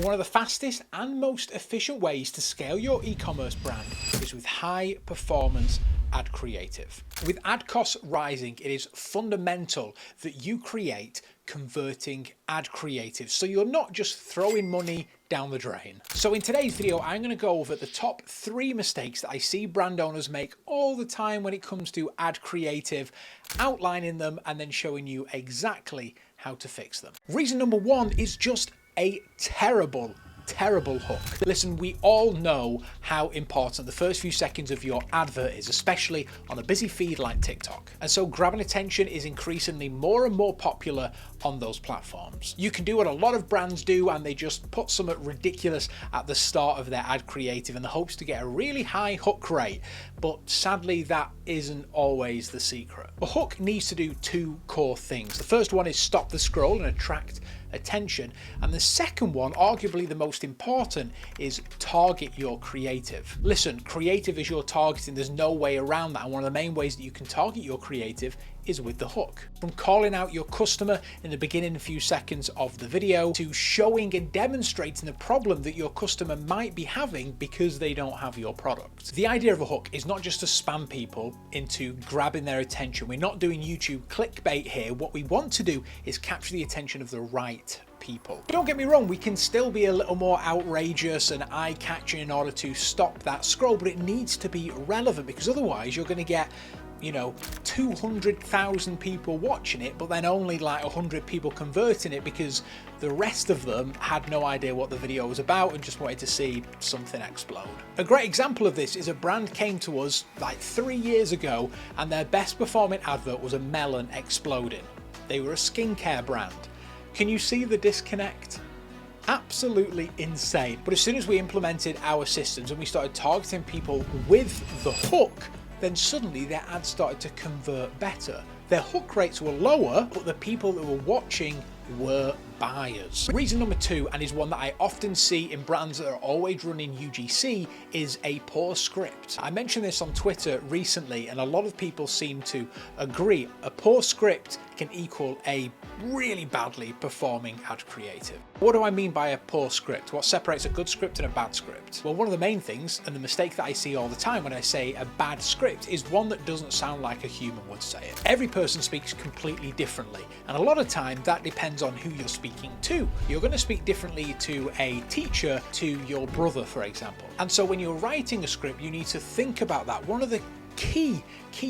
One of the fastest and most efficient ways to scale your e-commerce brand is with high performance ad creative. With ad costs rising, it is fundamental that you create converting ad creative so you're not just throwing money down the drain. So in today's video, I'm going to go over the top 3 mistakes that I see brand owners make all the time when it comes to ad creative, outlining them and then showing you exactly how to fix them. Reason number 1 is just a terrible hook. Listen, we all know how important the first few seconds of your advert is, especially on a busy feed like TikTok. And so grabbing attention is increasingly more and more popular on those platforms. You can do what a lot of brands do, and they just put something ridiculous at the start of their ad creative in the hopes to get a really high hook rate. But sadly, that isn't always the secret. A hook needs to do 2 core things. The first one is stop the scroll and attract attention, and the second one, arguably the most important, is target your creative. Listen, creative is your targeting, there's no way around that, and one of the main ways that you can target your creative is with the hook. From calling out your customer in the beginning few seconds of the video to showing and demonstrating the problem that your customer might be having because they don't have your product. The idea of a hook is not just to spam people into grabbing their attention. We're not doing YouTube clickbait here. What we want to do is capture the attention of the right people. Don't get me wrong, we can still be a little more outrageous and eye-catching in order to stop that scroll, but it needs to be relevant, because otherwise you're going to get 200,000 people watching it, but then only like 100 people converting it because the rest of them had no idea what the video was about and just wanted to see something explode. A great example of this is a brand came to us like 3 years ago, and their best performing advert was a melon exploding. They were a skincare brand. Can you see the disconnect? Absolutely insane. But as soon as we implemented our systems and we started targeting people with the hook, then suddenly their ads started to convert better. Their hook rates were lower, but the people that were watching were buyers. Reason number 2, and is one that I often see in brands that are always running UGC, is a poor script. I mentioned this on Twitter recently, and a lot of people seem to agree. A poor script can equal a really badly performing ad creative. What do I mean by a poor script? What separates a good script and a bad script? Well, one of the main things, and the mistake that I see all the time when I say a bad script, is one that doesn't sound like a human would say it. Every person speaks completely differently, and a lot of time that depends on who you're speaking to. You're going to speak differently to a teacher to your brother, for example. And so when you're writing a script, you need to think about that. One of the key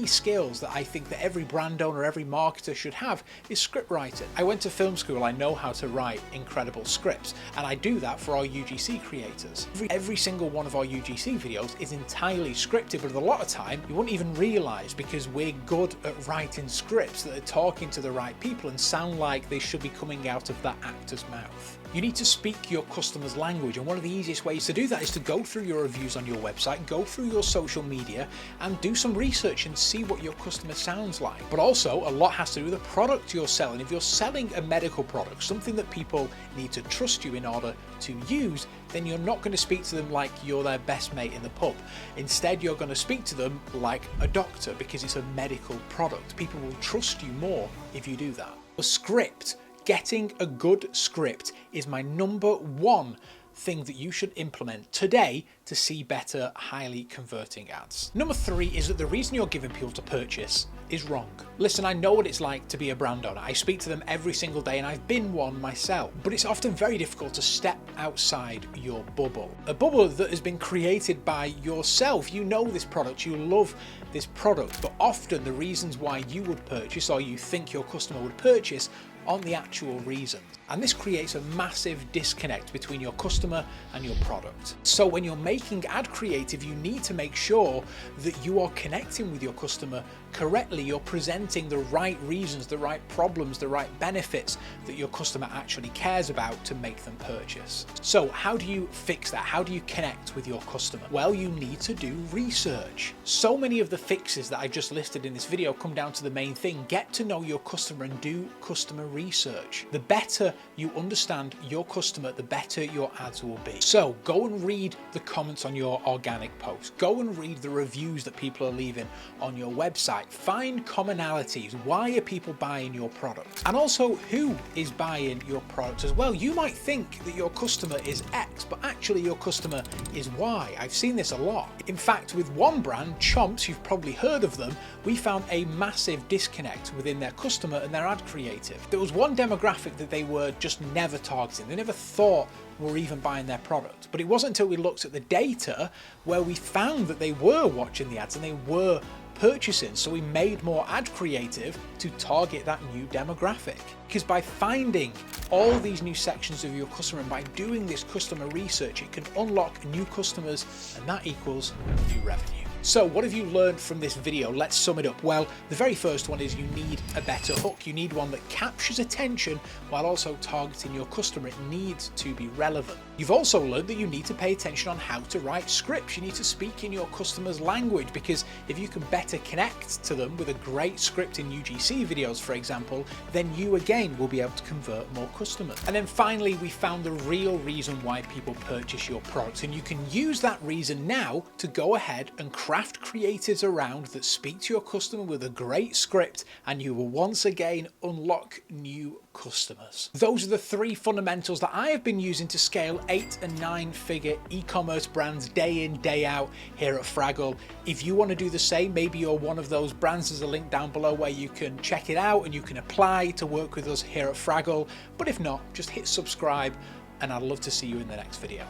skills that I think that every brand owner, every marketer should have is script writing. I went to film school, I know how to write incredible scripts, and I do that for our UGC creators. Every single one of our UGC videos is entirely scripted, but a lot of time you won't even realize, because we're good at writing scripts that are talking to the right people and sound like they should be coming out of that actor's mouth. You need to speak your customer's language, and one of the easiest ways to do that is to go through your reviews on your website, go through your social media, and do some research and see what your customer sounds like. But also, a lot has to do with the product you're selling. If you're selling a medical product, something that people need to trust you in order to use, then you're not going to speak to them like you're their best mate in the pub. Instead, you're going to speak to them like a doctor, because it's a medical product. People will trust you more if you do that. A script. Getting a good script is my number 1 thing that you should implement today to see better, highly converting ads. Number 3 is that the reason you're giving people to purchase is wrong. Listen, I know what it's like to be a brand owner. I speak to them every single day, and I've been one myself, but it's often very difficult to step outside your bubble. A bubble that has been created by yourself. You know this product, you love this product, but often the reasons why you would purchase, or you think your customer would purchase, aren't the actual reasons. And this creates a massive disconnect between your customer and your product. So when you're making ad creative, you need to make sure that you are connecting with your customer correctly. You're presenting the right reasons, the right problems, the right benefits that your customer actually cares about to make them purchase. So how do you fix that? How do you connect with your customer? Well, you need to do research. So many of the fixes that I just listed in this video come down to the main thing: get to know your customer and do customer research. The better you understand your customer, the better your ads will be. So go and read the comments on your organic posts. Go and read the reviews that people are leaving on your website. Find commonalities. Why are people buying your product? And also, who is buying your product as well? You might think that your customer is X, but actually your customer is Y. I've seen this a lot. In fact, with one brand, Chomps, you've probably heard of them, we found a massive disconnect within their customer and their ad creative. There was one demographic that they were just never targeting. They never thought were even buying their product. But it wasn't until we looked at the data where we found that they were watching the ads and they were purchasing. So we made more ad creative to target that new demographic. Because by finding all these new sections of your customer and by doing this customer research, it can unlock new customers, and that equals new revenue. So what have you learned from this video? Let's sum it up. Well, the very first one is you need a better hook. You need one that captures attention while also targeting your customer. It needs to be relevant. You've also learned that you need to pay attention on how to write scripts. You need to speak in your customer's language, because if you can better connect to them with a great script in UGC videos, for example, then you again will be able to convert more customers. And then finally, we found the real reason why people purchase your products, and you can use that reason now to go ahead and craft creatives around that speak to your customer with a great script, and you will once again unlock new customers. Those are the three fundamentals that I have been using to scale 8 and 9 figure e-commerce brands day in, day out here at Fraggle. If you want to do the same, maybe you're one of those brands, there's a link down below where you can check it out and you can apply to work with us here at Fraggle. But if not, just hit subscribe, and I'd love to see you in the next video.